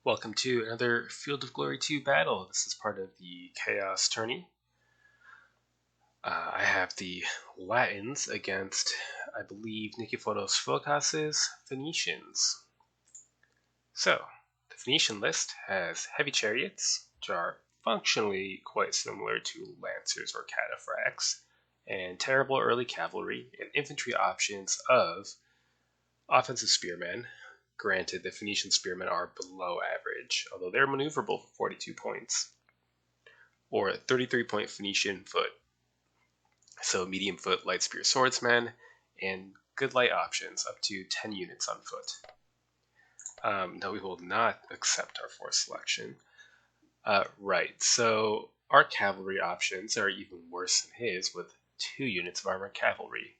Welcome to another Field of Glory 2 battle. This is part of the Chaos Tourney. I have the Latins against, I believe, Nikiforos Phocas's Phoenicians. So, the Phoenician list has heavy chariots, which are functionally quite similar to lancers or cataphracts, and terrible early cavalry, and infantry options of offensive spearmen. Granted, the Phoenician spearmen are below average, although they're maneuverable for 42 points, or 33-point Phoenician foot. So medium foot light spear swordsmen, and good light options up to 10 units on foot. No, we will not accept our force selection. Right, so our cavalry options are even worse than his, with 2 units of armored cavalry.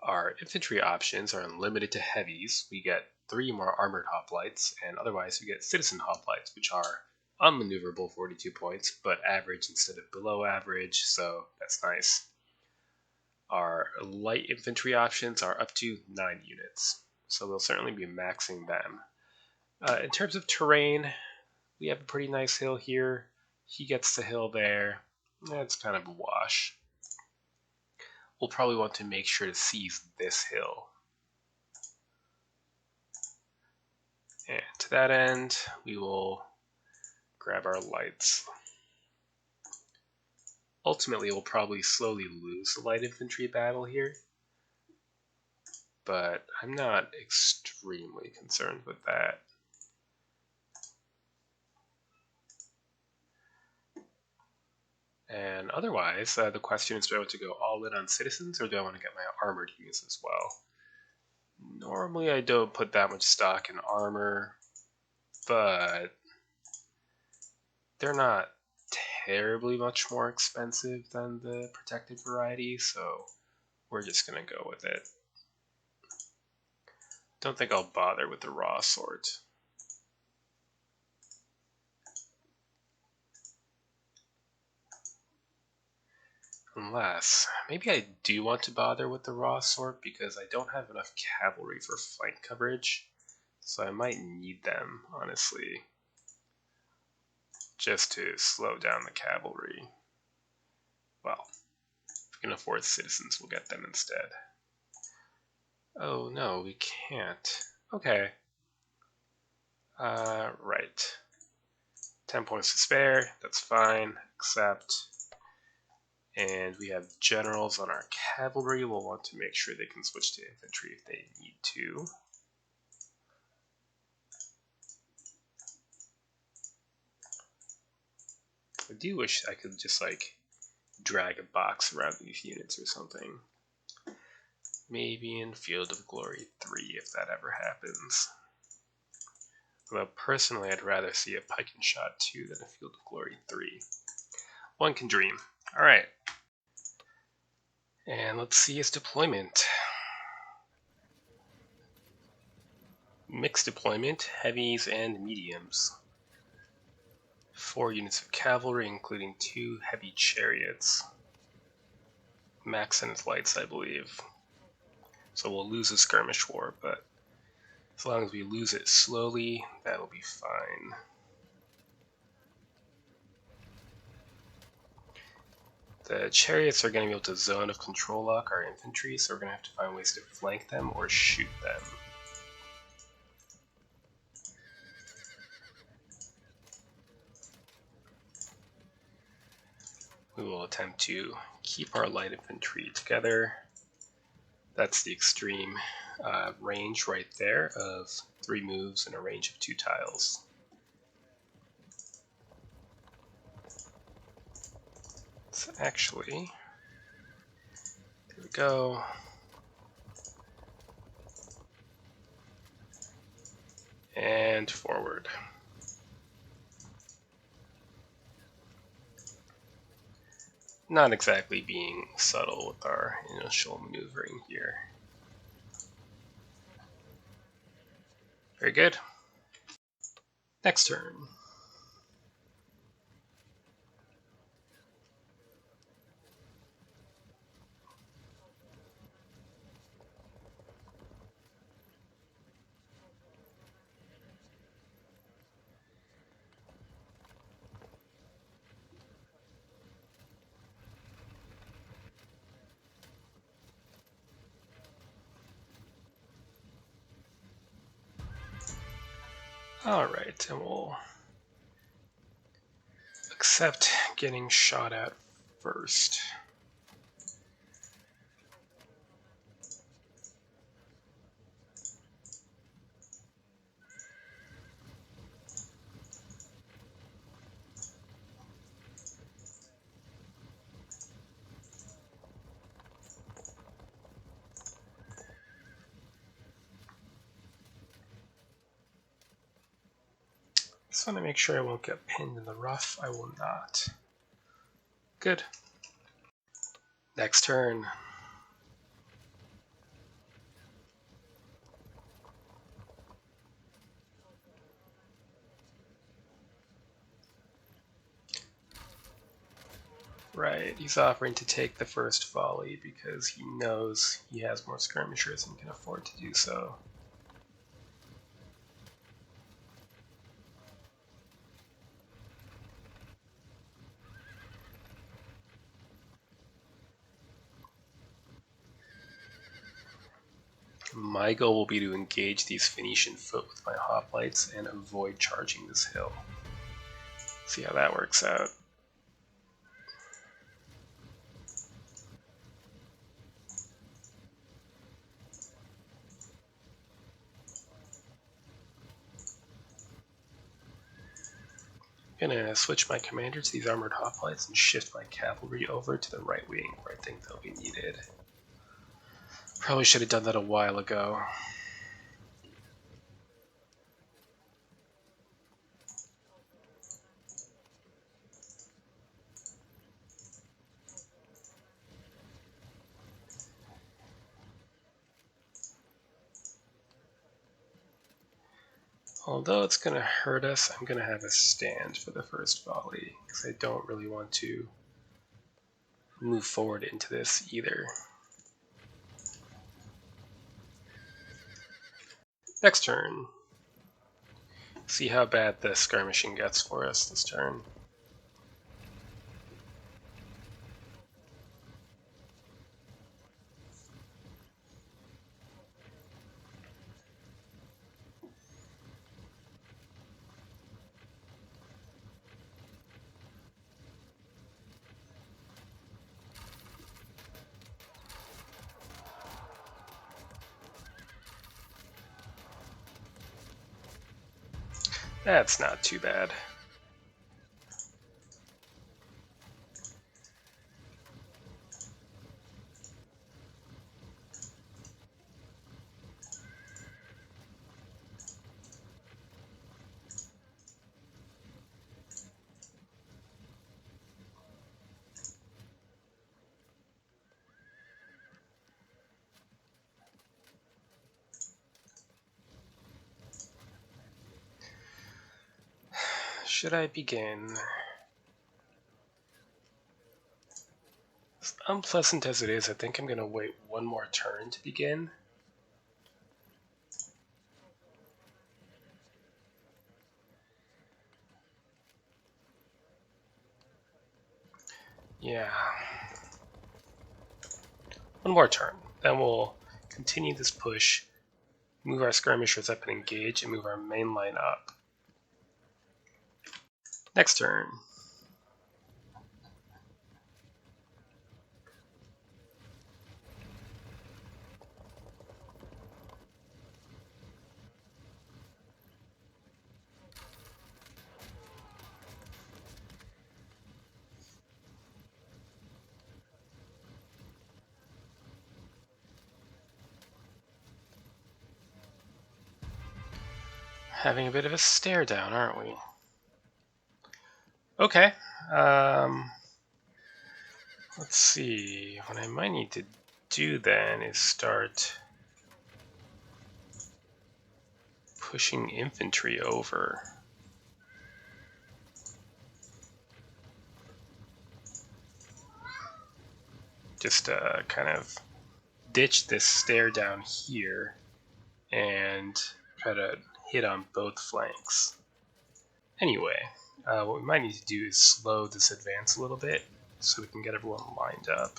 Our infantry options are unlimited to heavies. We get 3 more armored hoplites, and otherwise we get citizen hoplites, which are unmaneuverable 42 points, but average instead of below average, so that's nice. Our light infantry options are up to 9 units, so we'll certainly be maxing them. In terms of terrain, we have a pretty nice hill here. He gets the hill there. It's kind of a wash. We'll probably want to make sure to seize this hill. And to that end, we will grab our lights. Ultimately, we'll probably slowly lose the light infantry battle here, but I'm not extremely concerned with that. And otherwise, the question is, do I want to go all in on citizens, or do I want to get my armored units as well? Normally I don't put that much stock in armor, but they're not terribly much more expensive than the protected variety, so we're just going to go with it. Don't think I'll bother with the raw sort. Unless, maybe I do want to bother with the raw sort because I don't have enough cavalry for flank coverage, so I might need them, honestly, just to slow down the cavalry. Well, if we can afford citizens, we'll get them instead. Oh no, we can't. Okay. Right. 10 points to spare, that's fine, accept. And we have generals on our cavalry. We'll want to make sure they can switch to infantry if they need to. I do wish I could just drag a box around these units or something. Maybe in Field of Glory 3 if that ever happens. Although personally I'd rather see a Pike and Shot 2 than a Field of Glory 3. One can dream. Alright. And let's see his deployment. Mixed deployment, heavies and mediums. 4 units of cavalry, including 2 heavy chariots. Max and his lights, I believe. So we'll lose a skirmish war, but as long as we lose it slowly, that'll be fine. The chariots are going to be able to zone of control lock our infantry, so we're going to have to find ways to flank them or shoot them. We will attempt to keep our light infantry together. That's the extreme range right there of 3 moves and a range of 2 tiles. So actually, there we go. And forward. Not exactly being subtle with our initial maneuvering here. Very good. Next turn. Alright, and we'll accept getting shot at first. Just want to make sure I won't get pinned in the rough. I will not. Good. Next turn. Right, he's offering to take the first volley because he knows he has more skirmishers and can afford to do so. My goal will be to engage these Phoenician foot with my hoplites and avoid charging this hill. See how that works out. I'm gonna switch my commander to these armored hoplites and shift my cavalry over to the right wing where I think they'll be needed. Probably should have done that a while ago. Although it's going to hurt us, I'm going to have a stand for the first volley because I don't really want to move forward into this either. Next turn. See how bad the skirmishing gets for us this turn. That's not too bad. Should I begin? As unpleasant as it is, I think I'm going to wait one more turn to begin. Yeah. One more turn. Then we'll continue this push, move our skirmishers up and engage, and move our main line up. Next turn. Having a bit of a stare down, aren't we? Okay. Let's see. What I might need to do then is start pushing infantry over. Just kind of ditch this stare down here and try to hit on both flanks. Anyway, what we might need to do is slow this advance a little bit so we can get everyone lined up.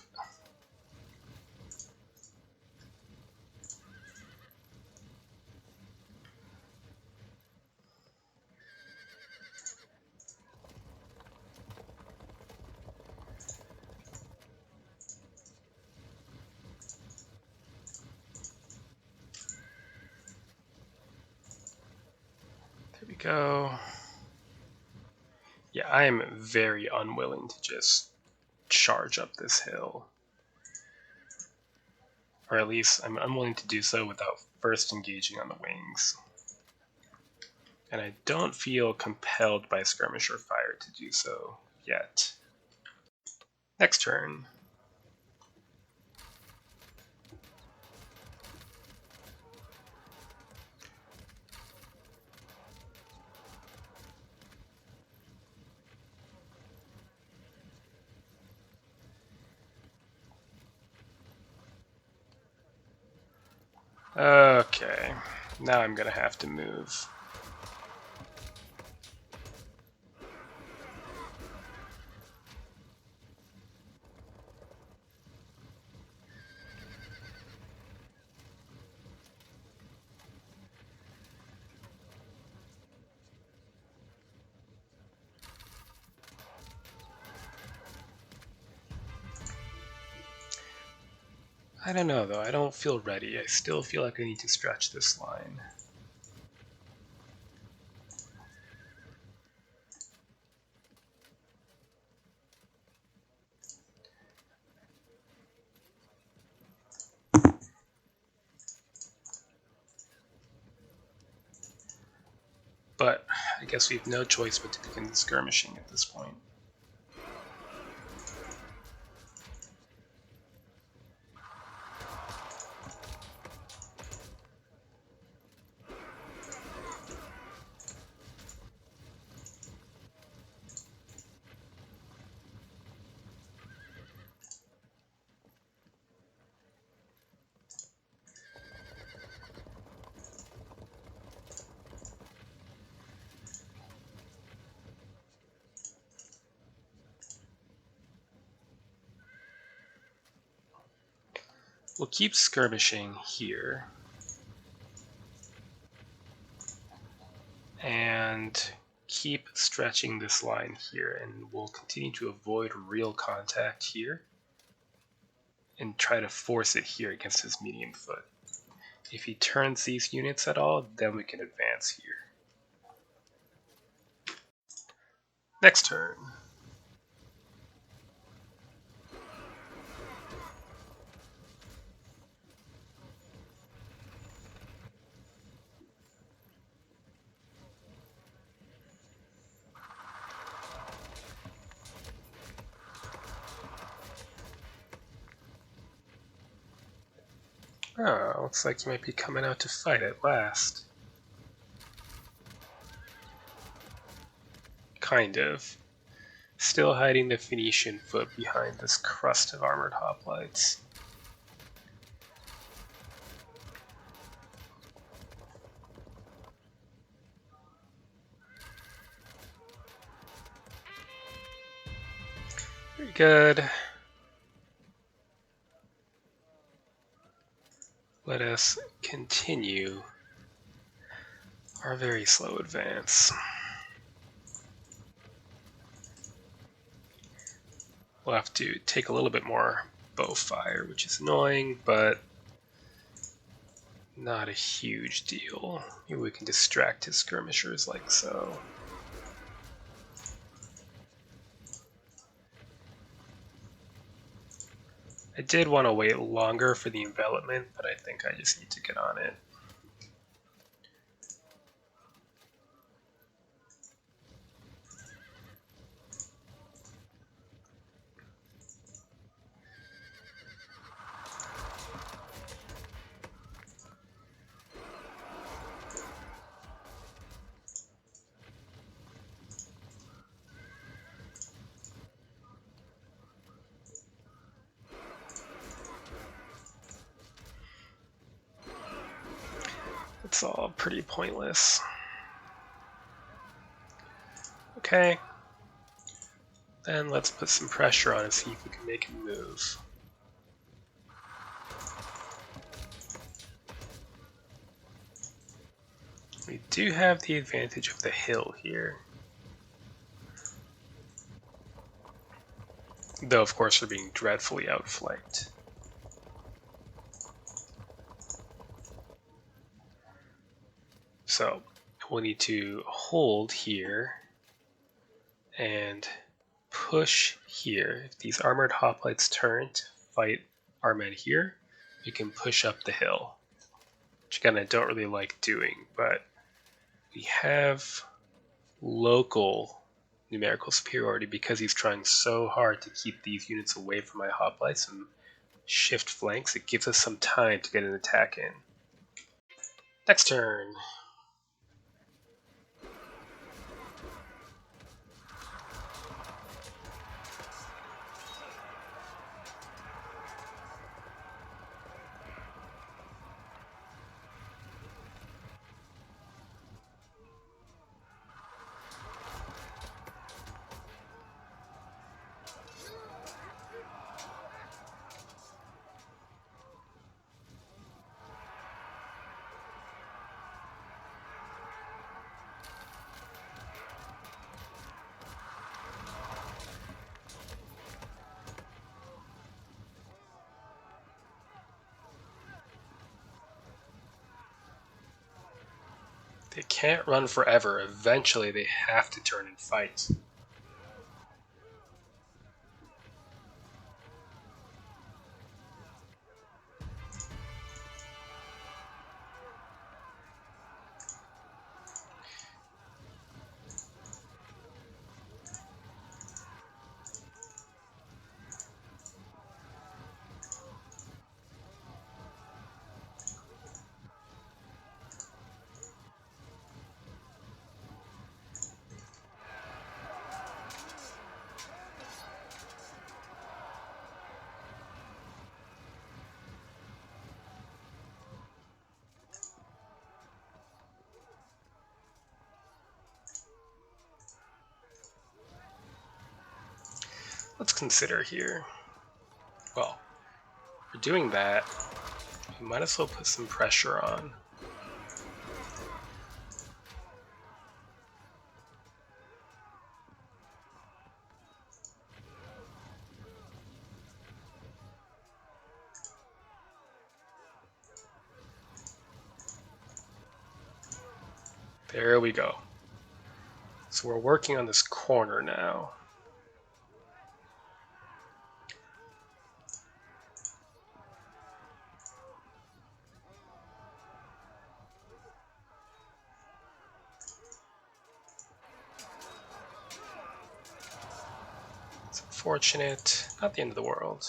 we go. Yeah, I am very unwilling to just charge up this hill. Or at least I'm unwilling to do so without first engaging on the wings. And I don't feel compelled by skirmisher fire to do so yet. Next turn. Okay, now I'm gonna have to move. I don't know though, I don't feel ready. I still feel like I need to stretch this line. But I guess we have no choice but to begin skirmishing at this point. We'll keep skirmishing here. And keep stretching this line here, and we'll continue to avoid real contact here and try to force it here against his medium foot. If he turns these units at all, then we can advance here. Next turn. Oh, looks like you might be coming out to fight at last. Kind of. Still hiding the Phoenician foot behind this crust of armored hoplites. Very good. Let us continue our very slow advance. We'll have to take a little bit more bow fire, which is annoying, but not a huge deal. Maybe we can distract his skirmishers like so. I did want to wait longer for the envelopment, but I think I just need to get on it. It's all pretty pointless. Okay. Then let's put some pressure on and see if we can make him move. We do have the advantage of the hill here. Though, of course, we're being dreadfully outflanked. So, we'll need to hold here and push here. If these armored hoplites turn to fight our men here, we can push up the hill, which again I don't really like doing, but we have local numerical superiority because he's trying so hard to keep these units away from my hoplites and shift flanks. It gives us some time to get an attack in. Next turn. They can't run forever. Eventually they have to turn and fight. Let's consider here. Well, for doing that, we might as well put some pressure on. There we go. So we're working on this corner now. It's unfortunate, not the end of the world.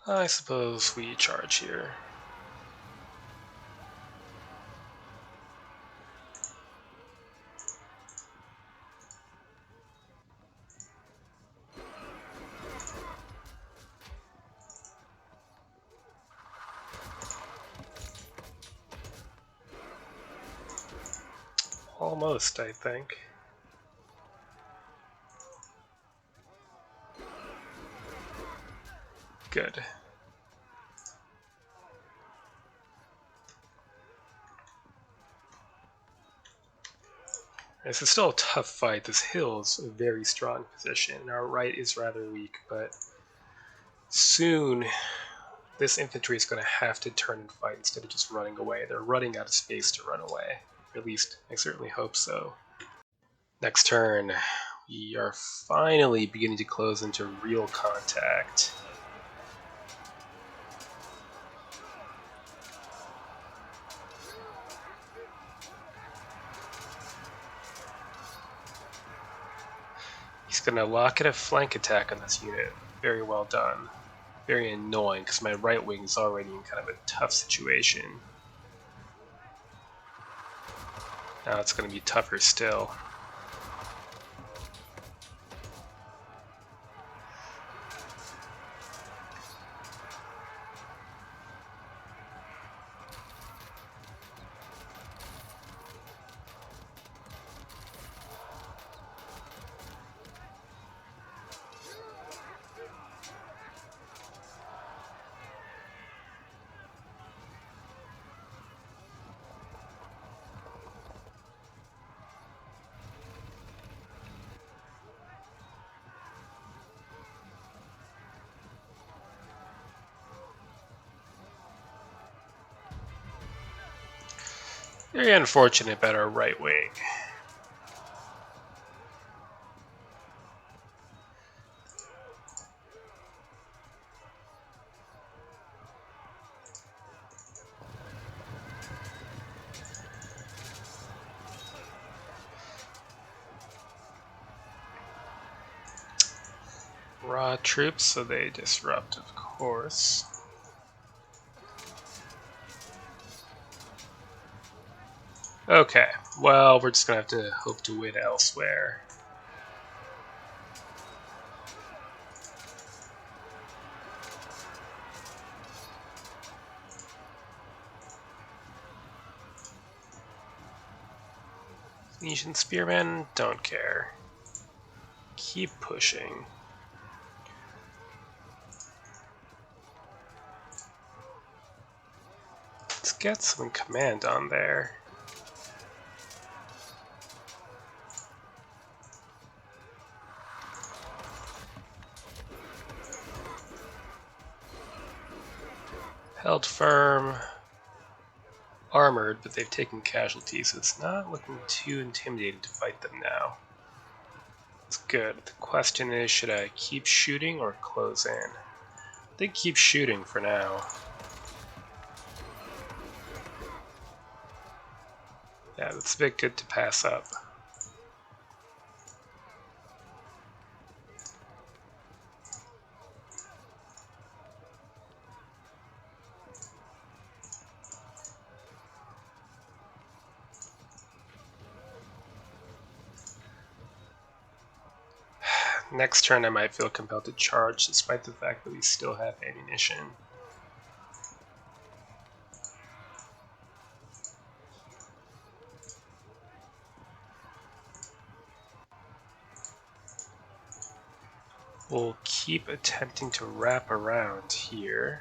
I suppose we charge here. Almost, I think. Good. This is still a tough fight. This hill is a very strong position. Our right is rather weak, but soon this infantry is going to have to turn and fight instead of just running away. They're running out of space to run away. At least, I certainly hope so. Next turn, we are finally beginning to close into real contact. He's going to lock in a flank attack on this unit. Very well done. Very annoying because my right wing is already in kind of a tough situation. Now it's going to be tougher still. Very unfortunate about our right wing. Raw troops, so they disrupt, of course. Okay, well, we're just gonna have to hope to win elsewhere. Phoenician spearmen, don't care. Keep pushing. Let's get some command on there. Held firm. Armored, but they've taken casualties, so it's not looking too intimidating to fight them now. It's good. The question is, should I keep shooting or close in? I think keep shooting for now. Yeah, that's a bit good to pass up. Next turn I might feel compelled to charge, despite the fact that we still have ammunition. We'll keep attempting to wrap around here.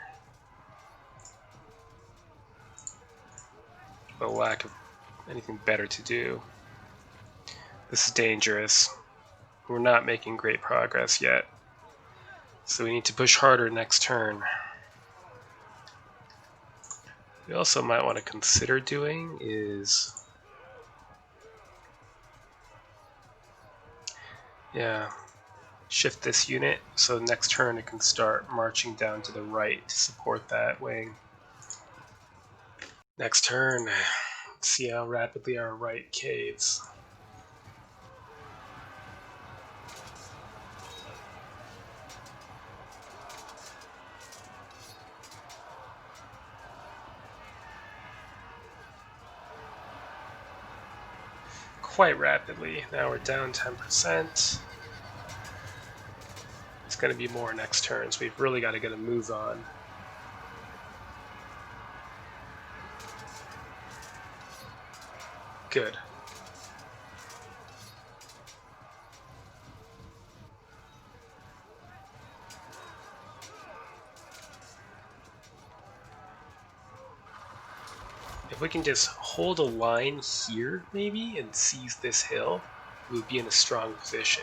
The lack of anything better to do. This is dangerous. We're not making great progress yet, so we need to push harder next turn. We also might want to consider doing is, shift this unit so next turn it can start marching down to the right to support that wing. Next turn, let's see how rapidly our right caves. Quite rapidly. Now we're down 10%. It's going to be more next turn, so we've really got to get a move on. Good. If we can just hold a line here, maybe, and seize this hill, we would be in a strong position.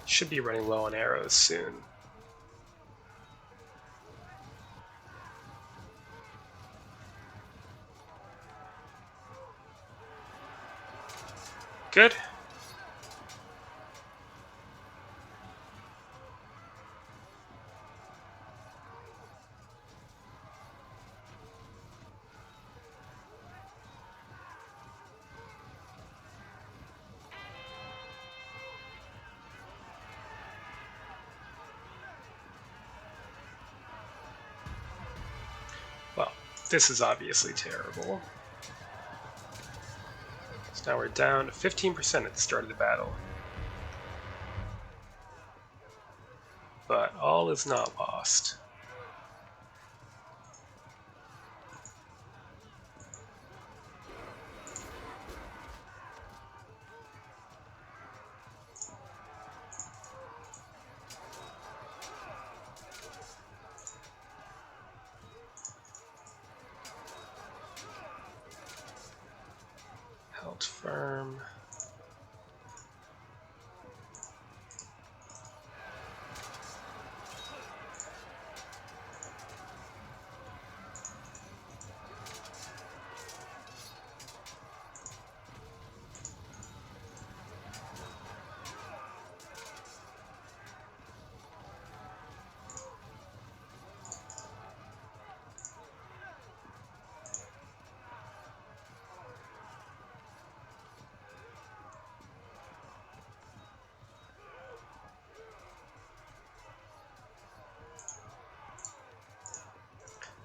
Should be running low on arrows soon. Good. Well, this is obviously terrible. So now we're down to 15% at the start of the battle. But all is not lost. Held firm.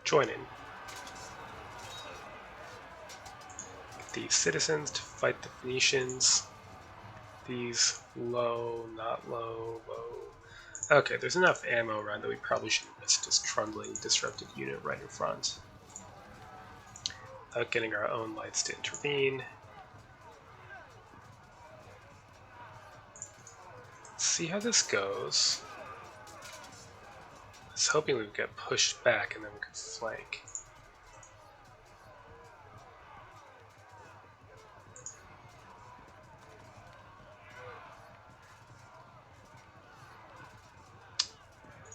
join in. Get these citizens to fight the Phoenicians. These low, not low, low. Okay, there's enough ammo around that we probably shouldn't risk just trundling disrupted unit right in front. Without getting our own lights to intervene. Let's see how this goes. I was hoping we would get pushed back and then we could flank.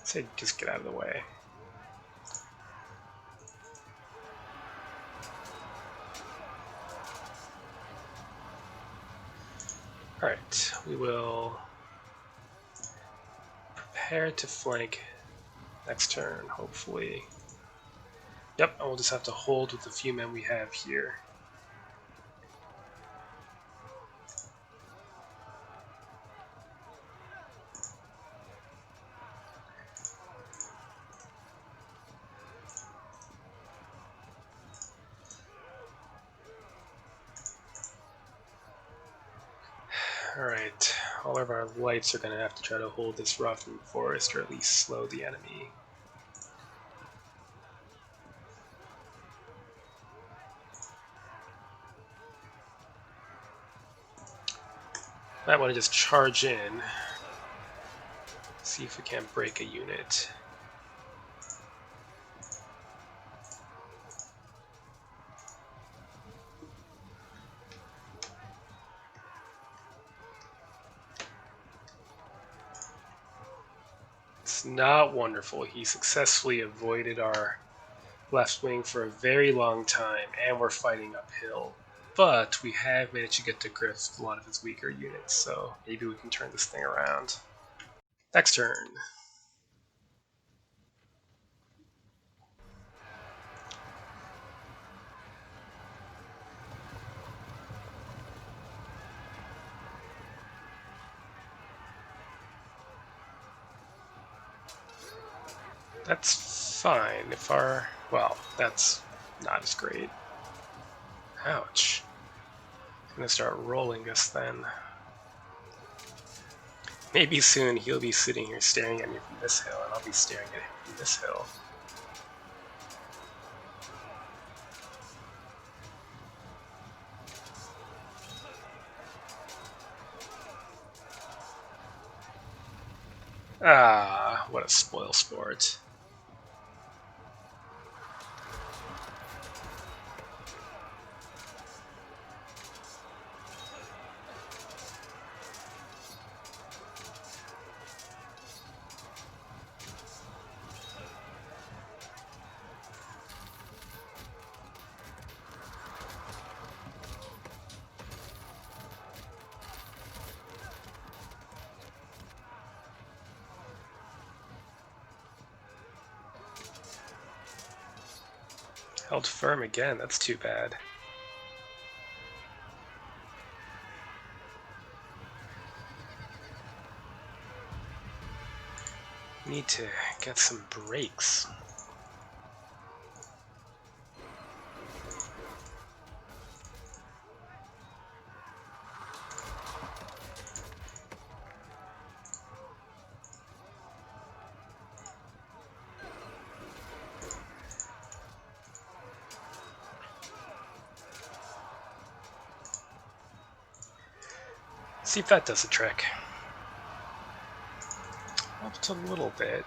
Say just get out of the way. Alright, we will prepare to flank next turn, hopefully. Yep, and we'll just have to hold with the few men we have here. Alright, all of our lights are going to have to try to hold this roughened forest, or at least slow the enemy. Might want to just charge in, see if we can't break a unit. It's not wonderful. He successfully avoided our left wing for a very long time, and we're fighting uphill. But we have managed to get to grips with a lot of his weaker units, so maybe we can turn this thing around. Next turn. That's fine if our... well, that's not as great. Ouch. I'm gonna start rolling us then. Maybe soon he'll be sitting here staring at me from this hill, and I'll be staring at him from this hill. Ah, what a spoil sport. Held firm again, that's too bad. Need to get some breaks. See if that does the trick. Helped a little bit.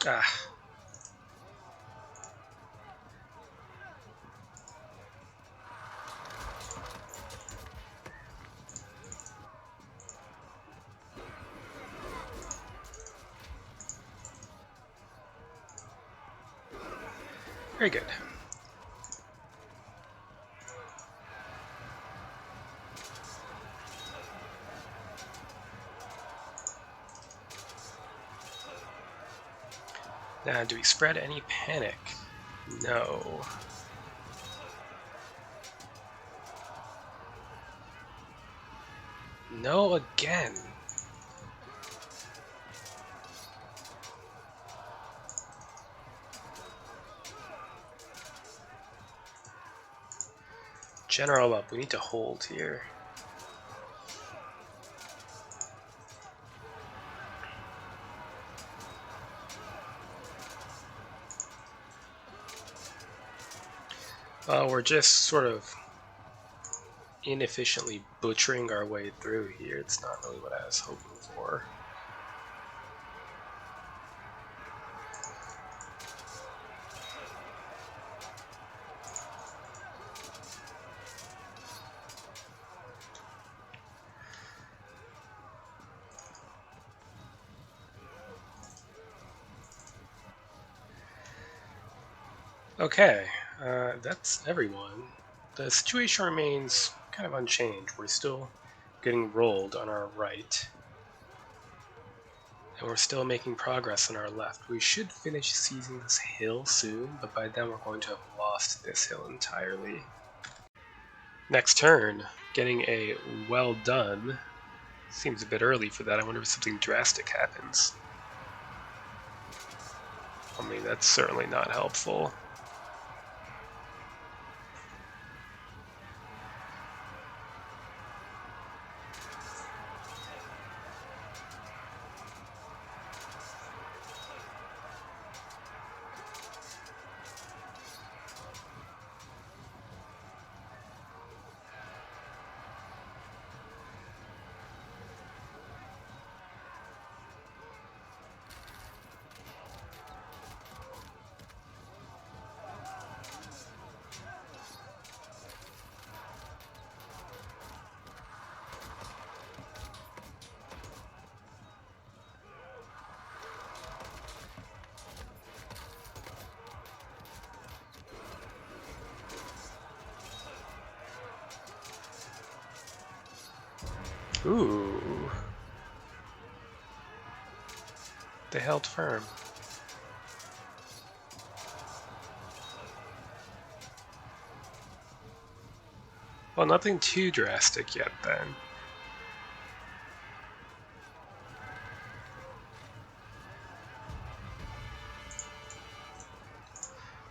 Ah. Very good. Now, do we spread any panic? No. No, again. General up, we need to hold here. We're just sort of inefficiently butchering our way through here. It's not really what I was hoping for. Okay, that's everyone. The situation remains kind of unchanged. We're still getting rolled on our right, and we're still making progress on our left. We should finish seizing this hill soon, but by then we're going to have lost this hill entirely. Next turn, getting a well done. Seems a bit early for that. I wonder if something drastic happens. I mean, that's certainly not helpful. Ooh. They held firm. Well, nothing too drastic yet then.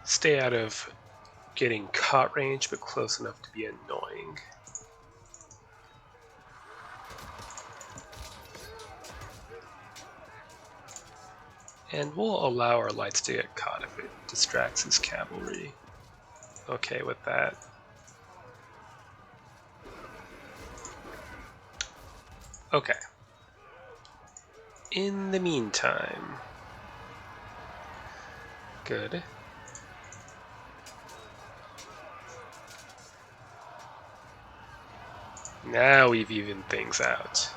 Stay out of getting caught range, but close enough to be annoying. And we'll allow our lights to get caught if it distracts his cavalry. Okay with that. Okay. In the meantime... Good. Now we've evened things out.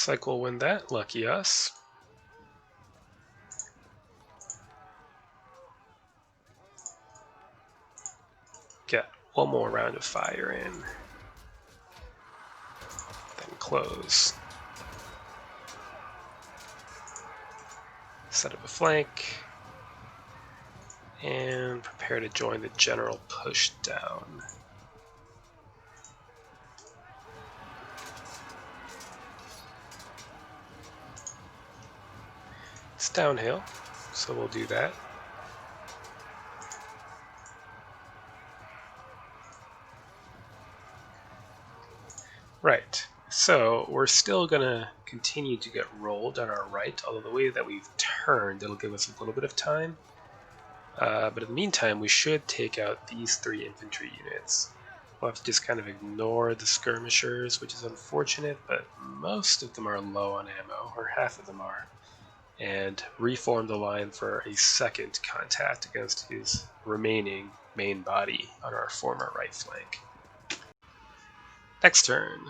Looks like we'll win that. Lucky us. Get one more round of fire in. Then close. Set up a flank. And prepare to join the general push down. It's downhill, so we'll do that. Right, so we're still gonna continue to get rolled on our right, although the way that we've turned, it'll give us a little bit of time. But in the meantime, we should take out these 3 infantry units. We'll have to just kind of ignore the skirmishers, which is unfortunate, but most of them are low on ammo, or half of them are. and reform the line for a second contact against his remaining main body on our former right flank. Next turn.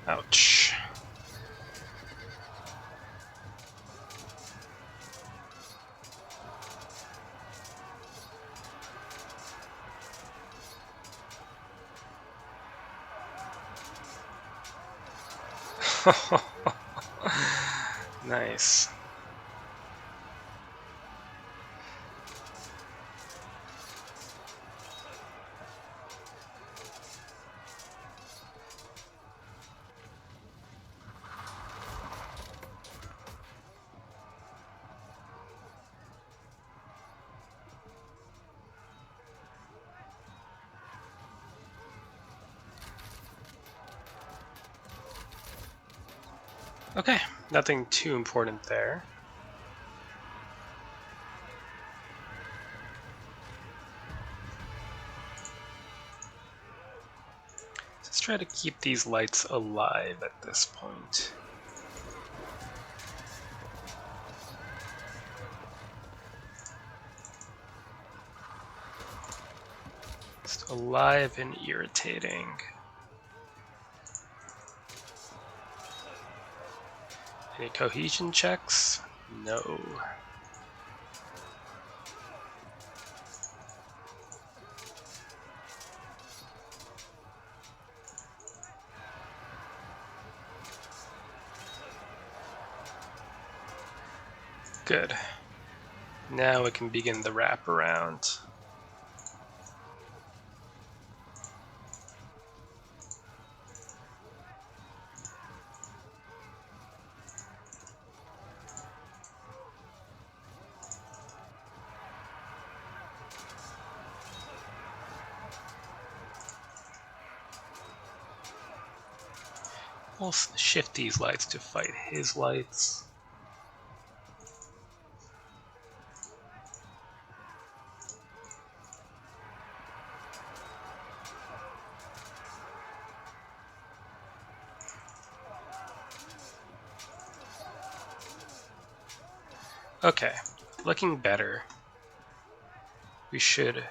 Ouch. Nice. Okay, nothing too important there. Let's try to keep these lights alive at this point. Just alive and irritating. Any cohesion checks? No. Good. Now we can begin the wraparound. We'll shift these lights to fight his lights. Okay, looking better. We should,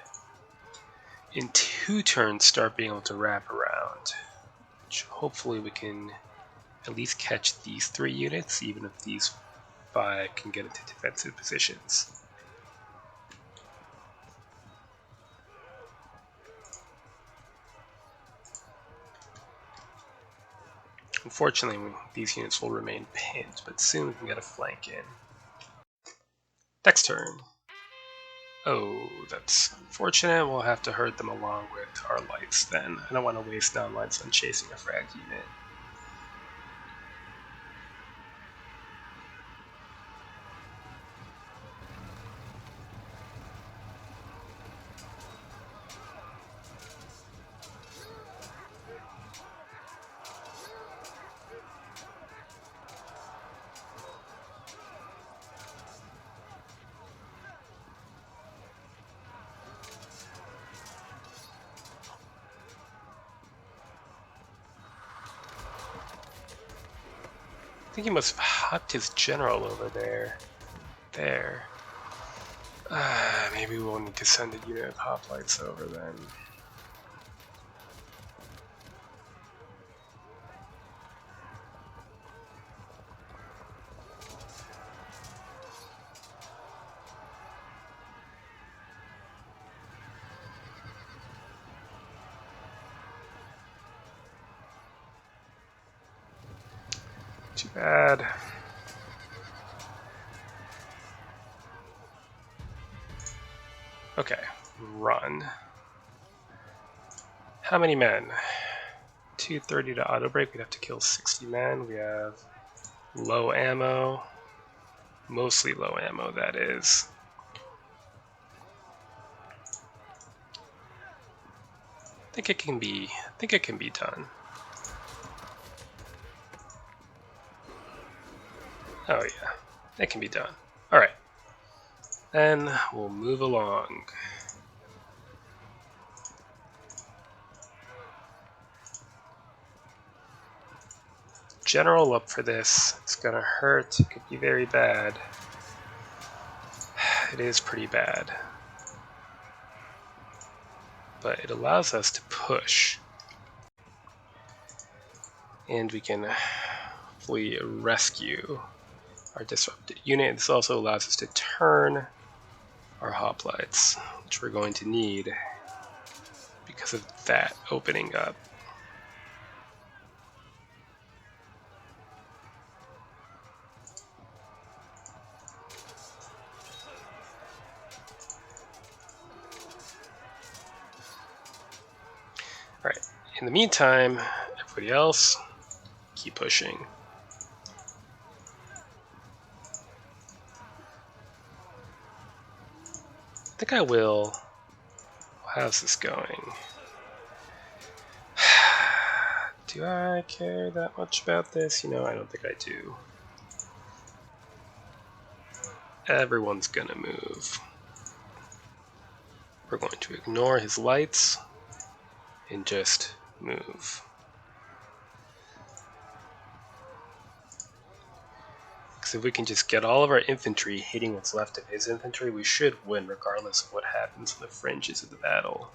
in 2 turns, start being able to wrap around. Which hopefully we can at least catch these 3 units, even if these 5 can get into defensive positions. Unfortunately, these units will remain pinned, but soon we can get a flank in. Next turn. Oh, that's unfortunate. We'll have to herd them along with our lights then. I don't want to waste downlights on chasing a frag unit. I think he must have hopped his general over there. There. Maybe we'll need to send a unit of hoplites over then. Too bad. Okay, run. How many men? 230 to auto break. We'd have to kill 60 men. We have low ammo. Mostly low ammo, that is. I think it can be done. Oh yeah. That can be done. Alright. Then we'll move along. General up for this. It's gonna hurt. It could be very bad. It is pretty bad. But it allows us to push. And we can hopefully rescue our disrupted unit. This also allows us to turn our hoplites, which we're going to need because of that opening up. Alright, in the meantime, everybody else, keep pushing. I think I will. How's this going? Do I care that much about this? You know, I don't think I do. Everyone's gonna move. We're going to ignore his lights and just move. Because if we can just get all of our infantry hitting what's left of his infantry, we should win regardless of what happens in the fringes of the battle.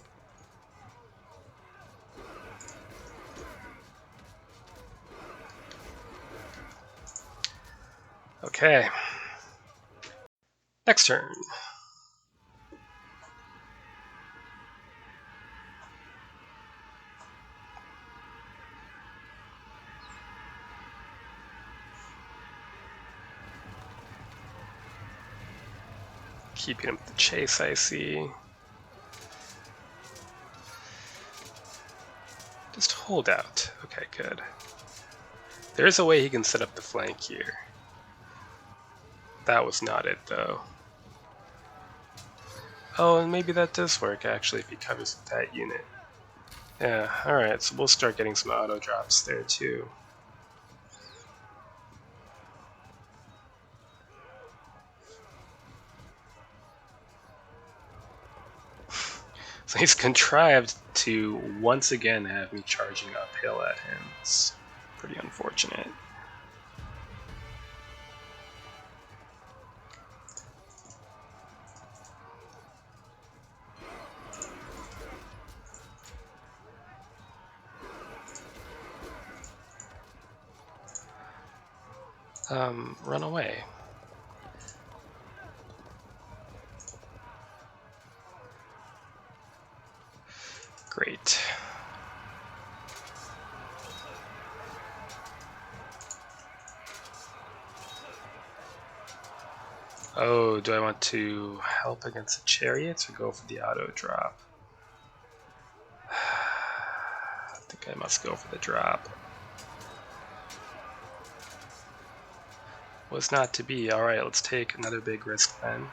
Okay. Next turn. Keeping him at the chase, I see. Just hold out. Okay, good. There's a way he can set up the flank here. That was not it, though. Oh, and maybe that does work, actually, if he covers that unit. Yeah, alright, so we'll start getting some auto drops there, too. So he's contrived to once again have me charging uphill at him. It's pretty unfortunate. Run away. Great. Oh, do I want to help against the chariots or go for the auto drop? I think I must go for the drop. Was not to be. Alright, let's take another big risk then.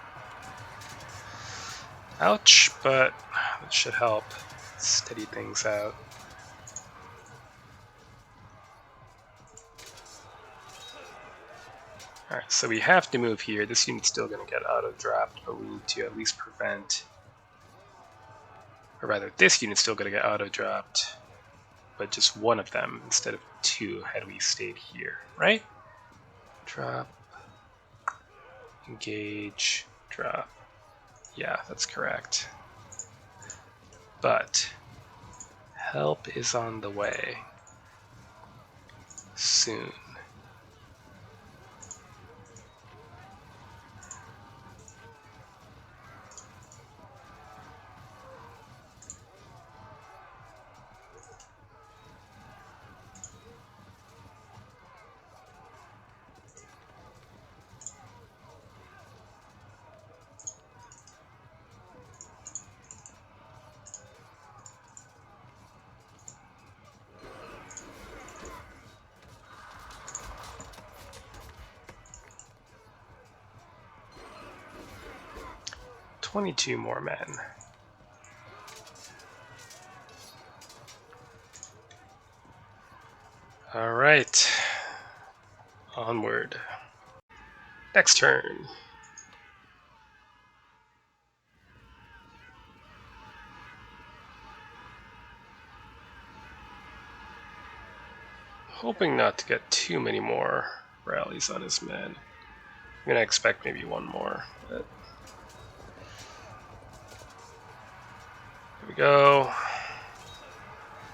Ouch, but that should help steady things out. Alright, so we have to move here. This unit's still going to get auto-dropped, but we need to at least prevent... Or rather, this unit's still going to get auto-dropped, but just one of them instead of two had we stayed here, right? Drop, engage, drop. Yeah, that's correct. But help is on the way soon. $22 more men. All right, onward. Next turn. Hoping not to get too many more rallies on his men. I'm gonna expect maybe one more. But here we go.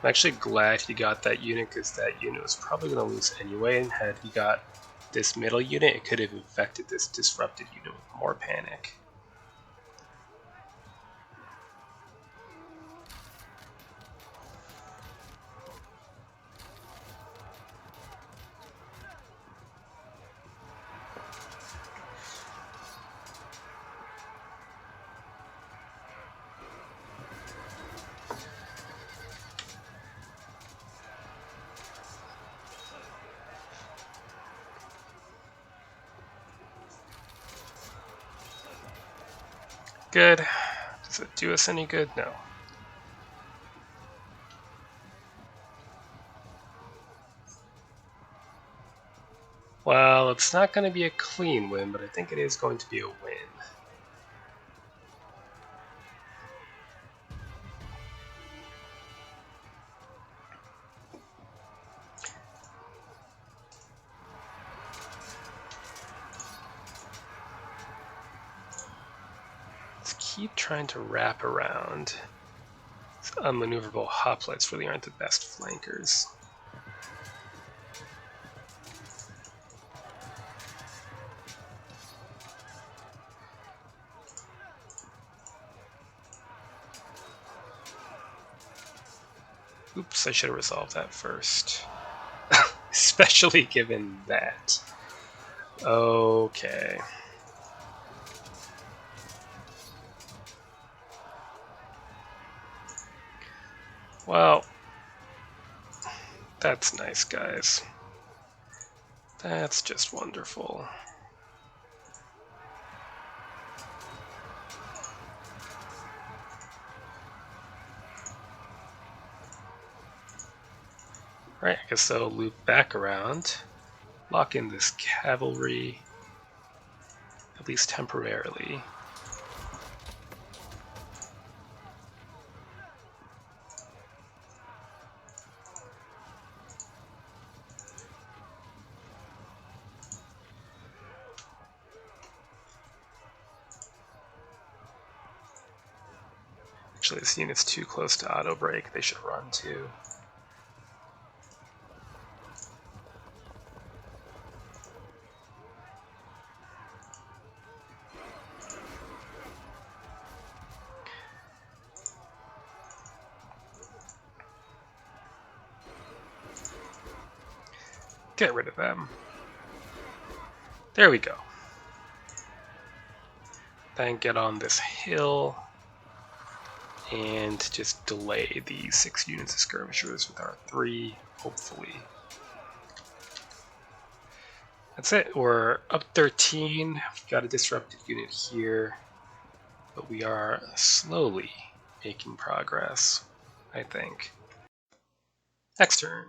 I'm actually glad he got that unit because that unit was probably going to lose anyway, and had he got this middle unit, it could have infected this disrupted unit with more panic. Good. Does it do us any good? No. Well, it's not going to be a clean win, but I think it is going to be a win. Let's keep trying to wrap around. These unmaneuverable hoplites really aren't the best flankers. Oops, I should have resolved that first. Especially given that. Okay. Well, that's nice, guys. That's just wonderful. Right, I guess they'll loop back around, lock in this cavalry, at least temporarily. Actually, this unit's too close to auto break. They should run too. Get rid of them. There we go. Then get on this hill and just delay the 6 units of skirmishers with our 3, hopefully. That's it. We're up 13. We've got a disrupted unit here, but we are slowly making progress, I think. Next turn.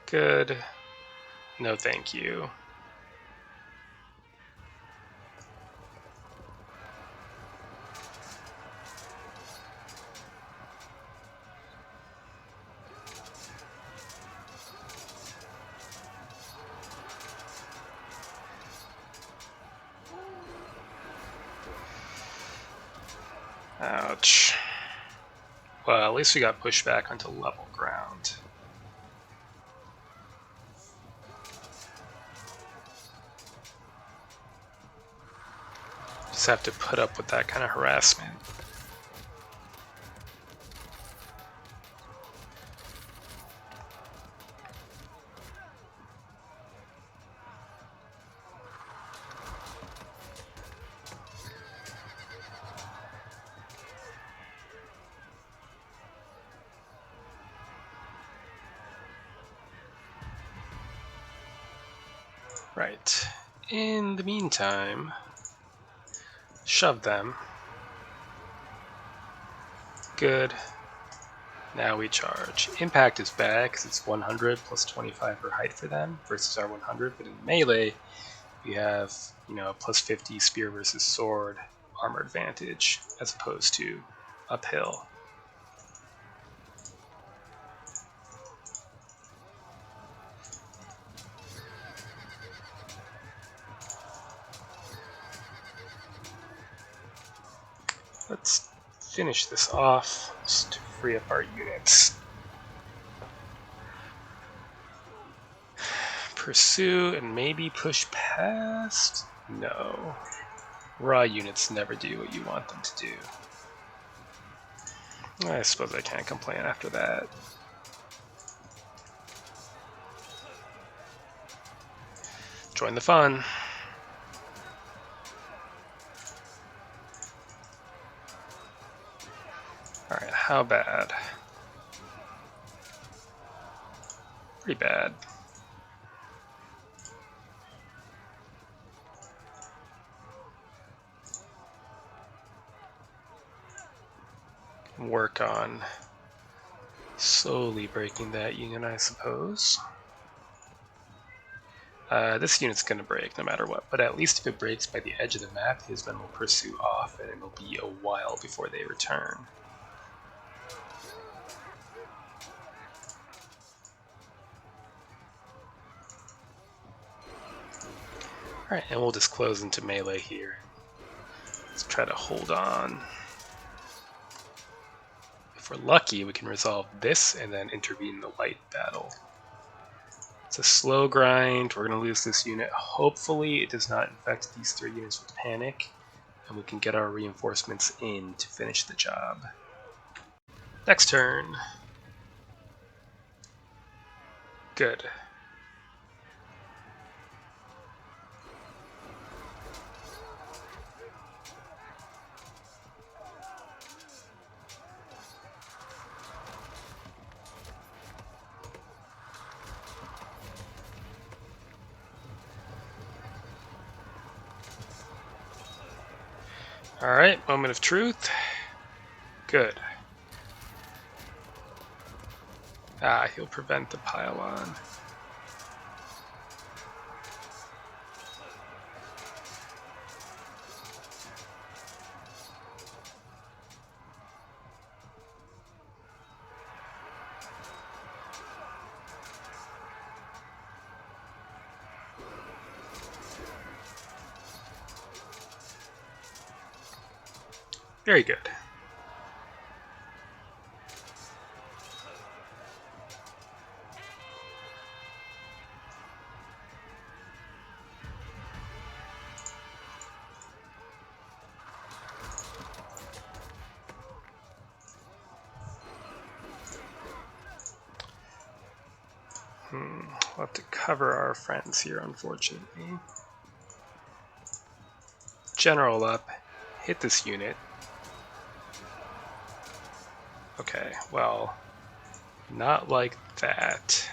Good. No thank you. Ouch. Well, at least we got pushed back onto level ground. Just have to put up with that kind of harassment. Right. In the meantime, shove them. Good. Now we charge. Impact is bad because it's 100 plus 25 for height for them versus our 100, but in melee, we have, plus 50 spear versus sword armor advantage as opposed to uphill. Let's finish this off just to free up our units. Pursue and maybe push past? No. Raw units never do what you want them to do. I suppose I can't complain after that. Join the fun. Alright, how bad? Pretty bad. Work on slowly breaking that unit, I suppose. This unit's going to break no matter what, but at least if it breaks by the edge of the map, his men will pursue off, and it'll be a while before they return. Alright, and we'll just close into melee here. Let's try to hold on. If we're lucky, we can resolve this and then intervene in the white battle. It's a slow grind. We're going to lose this unit. Hopefully it does not infect these 3 units with panic, and we can get our reinforcements in to finish the job. Next turn. Good. Alright, moment of truth. Good. He'll prevent the pylon. Very good. We'll have to cover our friends here, unfortunately. General up, hit this unit. Okay, well, not like that.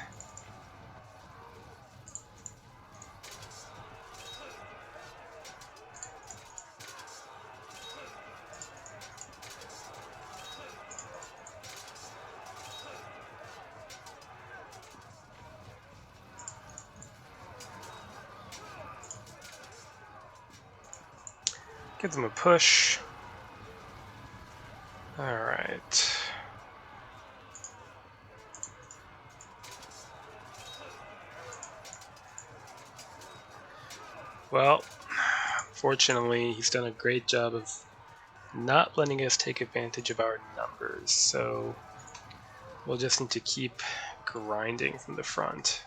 Give them a push. All right. Well, fortunately, he's done a great job of not letting us take advantage of our numbers, so we'll just need to keep grinding from the front.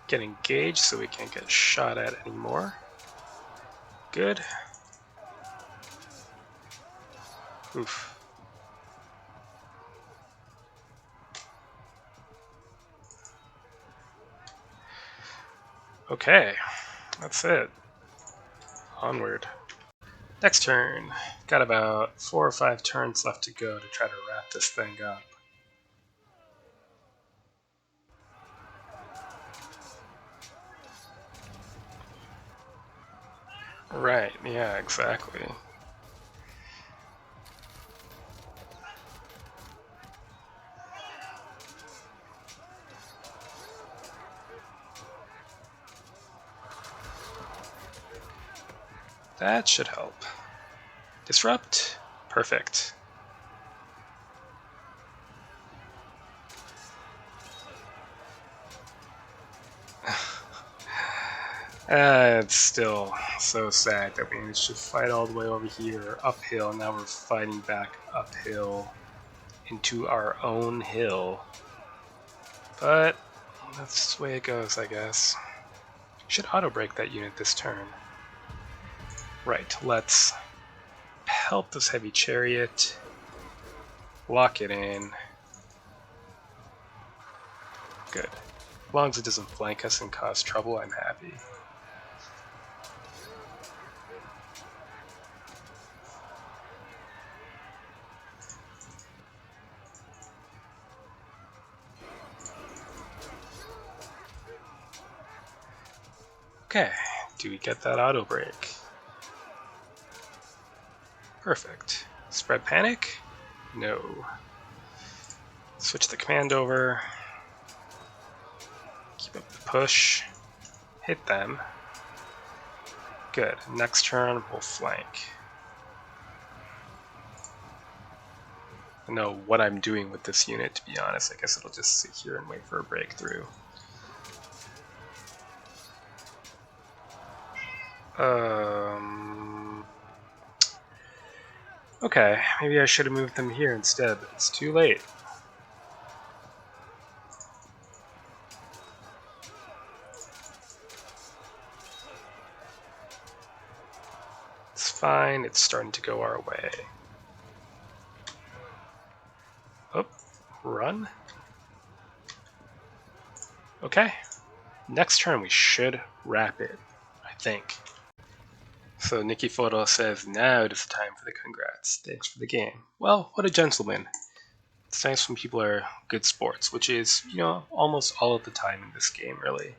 Get engaged so we can't get shot at anymore. Good. Oof. Okay, that's it. Onward. Next turn. Got about 4 or 5 turns left to go to try to wrap this thing up. Right, yeah, exactly. That should help. Disrupt? Perfect. It's still so sad that we managed to fight all the way over here uphill. Now we're fighting back uphill into our own hill. But that's the way it goes, I guess. Should auto break that unit this turn. Right, let's help this heavy chariot. Lock it in. Good. As long as it doesn't flank us and cause trouble, I'm happy. Okay, do we get that auto break? Perfect. Spread panic? No. Switch the command over. Keep up the push. Hit them. Good. Next turn, we'll flank. I don't know what I'm doing with this unit, to be honest. I guess it'll just sit here and wait for a breakthrough. Okay, maybe I should have moved them here instead, but it's too late. It's fine, it's starting to go our way. Oh, run. Okay, next turn we should wrap it, I think. So Nikki Photo says, now it is time for the congrats. Thanks for the game. Well, what a gentleman. It's nice when people are good sports, which is, you know, almost all of the time in this game, really.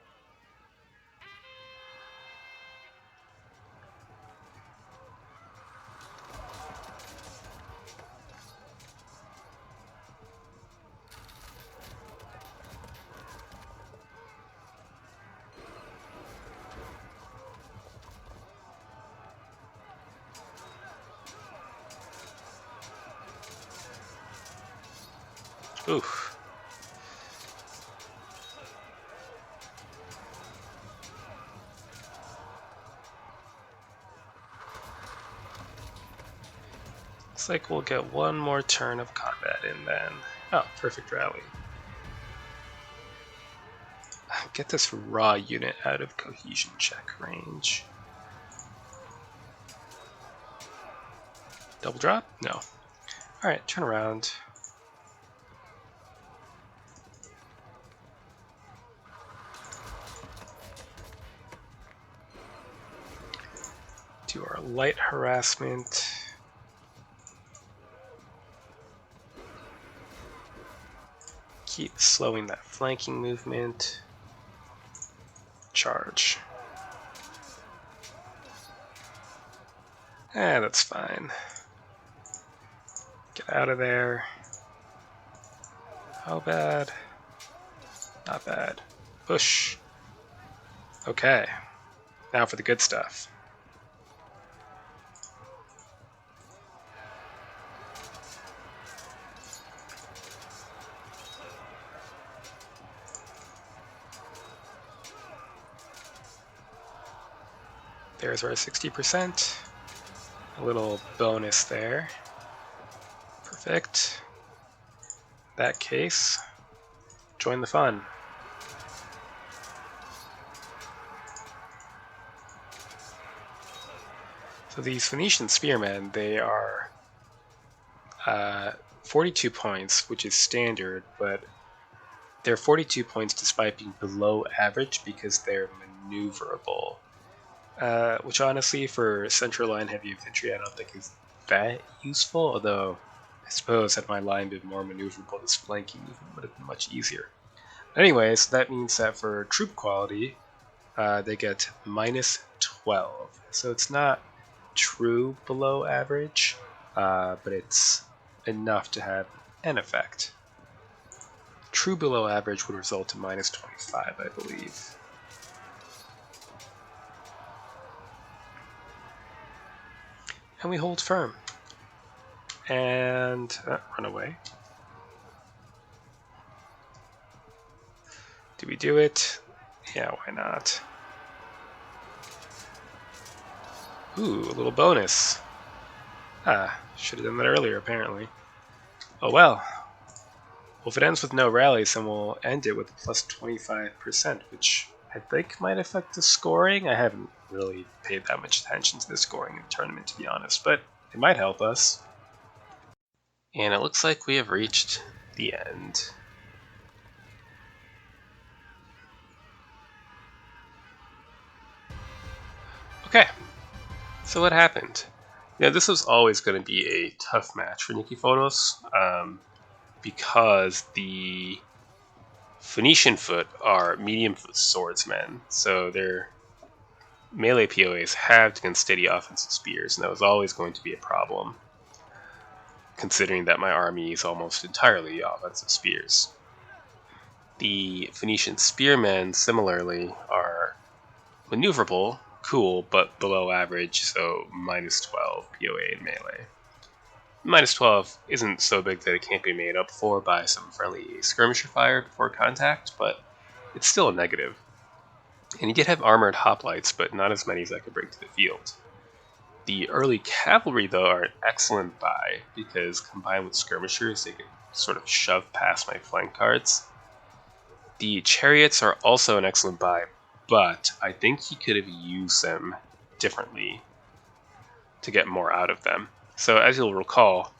Oof. Looks like we'll get one more turn of combat in then. Oh, perfect rally. Get this raw unit out of cohesion check range. Double drop? No. Alright, turn around. Do our light harassment. Keep slowing that flanking movement. Charge. That's fine. Get out of there. How bad? Not bad. Push. Okay. Now for the good stuff. There's our 60%. A little bonus there. Perfect. In that case, join the fun. So these Phoenician spearmen, they are 42 points, which is standard, but they're 42 points despite being below average because they're maneuverable. Which honestly, for central line heavy infantry, I don't think is that useful, although I suppose had my line been more maneuverable, this flanking movement would have been much easier. Anyways, that means that for troop quality, they get minus 12. So it's not true below average, but it's enough to have an effect. True below average would result in minus 25, I believe. And we hold firm. And run away. Do we do it? Yeah, why not? Ooh, a little bonus. Should have done that earlier, apparently. Oh well. Well, if it ends with no rallies, then we'll end it with plus 25%, which I think might affect the scoring. I haven't really paid that much attention to the scoring in the tournament, to be honest, but it might help us. And it looks like we have reached the end. Okay, so what happened? This was always going to be a tough match for Nikiforos, because the Phoenician foot are medium foot swordsmen, so their melee POAs halved against steady offensive spears, and that was always going to be a problem, considering that my army is almost entirely offensive spears. The Phoenician spearmen, similarly, are maneuverable, cool, but below average, so minus 12 POA in melee. Minus 12 isn't so big that it can't be made up for by some friendly skirmisher fire before contact, but it's still a negative. And you did have armored hoplites, but not as many as I could bring to the field. The early cavalry, though, are an excellent buy, because combined with skirmishers, they could sort of shove past my flank guards. The chariots are also an excellent buy, but I think he could have used them differently to get more out of them. So as you'll recall,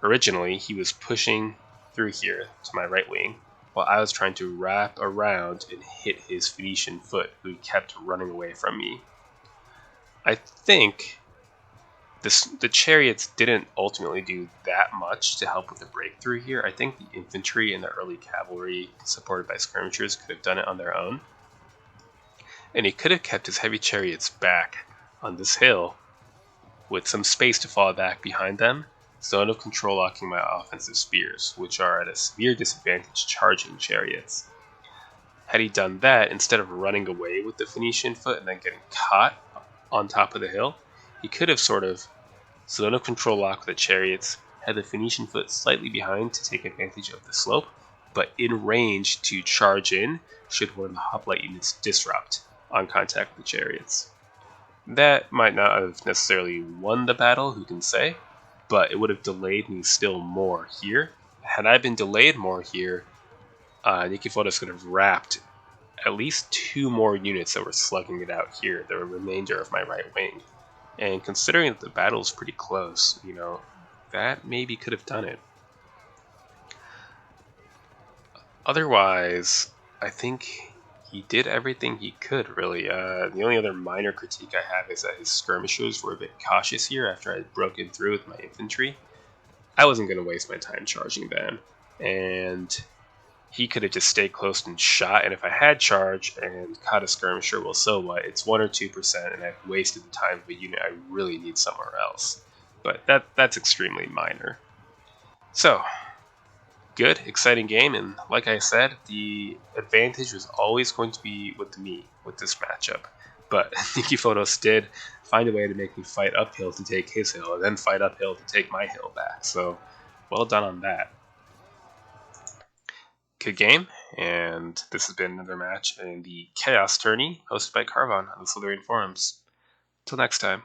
originally he was pushing through here to my right wing, while I was trying to wrap around and hit his Phoenician foot, who kept running away from me. I think the chariots didn't ultimately do that much to help with the breakthrough here. I think the infantry and the early cavalry, supported by skirmishers, could have done it on their own. And he could have kept his heavy chariots back on this hill with some space to fall back behind them, instead of control locking my offensive spears, which are at a severe disadvantage charging chariots. Had he done that, instead of running away with the Phoenician foot and then getting caught on top of the hill, he could have sort of zone of control lock with the chariots, had the Phoenician foot slightly behind to take advantage of the slope, but in range to charge in should one of the hoplite units disrupt on contact with the chariots. That might not have necessarily won the battle, who can say, but it would have delayed me still more here. Had I been delayed more here, Nikiforos could have wrapped at least 2 more units that were slugging it out here, the remainder of my right wing. And considering that the battle is pretty close, that maybe could have done it. Otherwise, I think he did everything he could, really. The only other minor critique I have is that his skirmishers were a bit cautious here after I had broken through with my infantry. I wasn't going to waste my time charging them, and he could have just stayed close and shot, and if I had charged and caught a skirmisher, well, so what? It's 1 or 2%, and I've wasted the time of a unit I really need somewhere else. But that's extremely minor. So, good, exciting game, and like I said, the advantage was always going to be with me with this matchup. But Nikiforos did find a way to make me fight uphill to take his hill, and then fight uphill to take my hill back. So, well done on that. Good game, and this has been another match in the Chaos Tourney, hosted by Carvon on the Slytherin forums. Till next time.